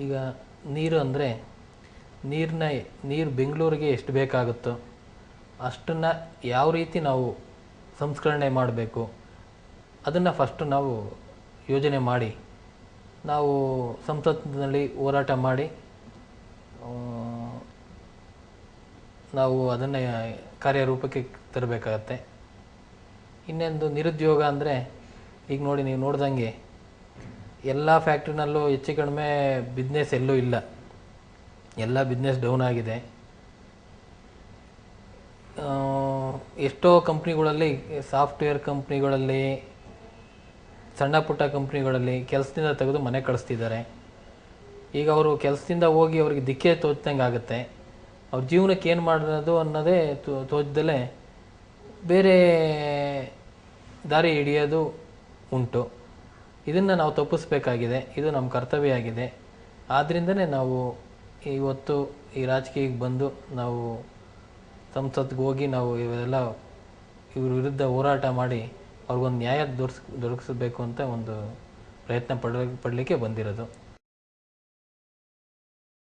ಈಗ ನೀರು ಅಂದರೆ ನೀರು ಬೆಂಗಳೂರಿಗೆ ಎಷ್ಟು ಬೇಕಾಗುತ್ತೋ ಅಷ್ಟನ್ನು ಯಾವ ರೀತಿ ನಾವು ಸಂಸ್ಕರಣೆ ಮಾಡಬೇಕು ಅದನ್ನು ಫಸ್ಟು ನಾವು ಯೋಜನೆ ಮಾಡಿ ನಾವು ಸಂಸತ್ತಿನಲ್ಲಿ ಹೋರಾಟ ಮಾಡಿ ನಾವು ಅದನ್ನು ಕಾರ್ಯರೂಪಕ್ಕೆ ತರಬೇಕಾಗತ್ತೆ. ಇನ್ನೊಂದು ನಿರುದ್ಯೋಗ ಅಂದರೆ ಈಗ ನೋಡಿ, ನೀವು ನೋಡ್ದಂಗೆ ಎಲ್ಲ ಫ್ಯಾಕ್ಟ್ರಿನಲ್ಲೂ ಹೆಚ್ಚು ಕಡಿಮೆ ಬಿಸ್ನೆಸ್ ಎಲ್ಲೂ ಇಲ್ಲ, ಎಲ್ಲ ಬಿಸ್ನೆಸ್ ಡೌನ್ ಆಗಿದೆ. ಎಷ್ಟೋ ಕಂಪ್ನಿಗಳಲ್ಲಿ, ಸಾಫ್ಟ್ವೇರ್ ಕಂಪ್ನಿಗಳಲ್ಲಿ, ಸಣ್ಣ ಪುಟ್ಟ ಕಂಪ್ನಿಗಳಲ್ಲಿ ಕೆಲಸದಿಂದ ತೆಗೆದು ಮನೆ ಕಳಿಸ್ತಿದ್ದಾರೆ. ಈಗ ಅವರು ಕೆಲಸದಿಂದ ಹೋಗಿ ಅವ್ರಿಗೆ ದಿಕ್ಕೇ ತೋಚ್ದಂಗೆ ಆಗುತ್ತೆ. ಅವ್ರ ಜೀವನಕ್ಕೆ ಏನು ಮಾಡೋದು ಅನ್ನೋದೇ ತೋಚದಲ್ಲೇ ಬೇರೆ ದಾರಿ ಹಿಡಿಯೋದು ಉಂಟು. ಇದನ್ನು ನಾವು ತಪ್ಪಿಸ್ಬೇಕಾಗಿದೆ, ಇದು ನಮ್ಮ ಕರ್ತವ್ಯ ಆಗಿದೆ. ಆದ್ದರಿಂದನೇ ನಾವು ಇವತ್ತು ಈ ರಾಜಕೀಯಕ್ಕೆ ಬಂದು ನಾವು ಸಂಸತ್ಗೆ ಹೋಗಿ ನಾವು ಇವೆಲ್ಲ ಇವ್ರ ವಿರುದ್ಧ ಹೋರಾಟ ಮಾಡಿ ಅವ್ರಿಗೊಂದು ನ್ಯಾಯ ದೊರಕಿಸಬೇಕು ಅಂತ ಒಂದು ಪ್ರಯತ್ನ ಪಡಲಿಕ್ಕೆ ಬಂದಿರೋದು.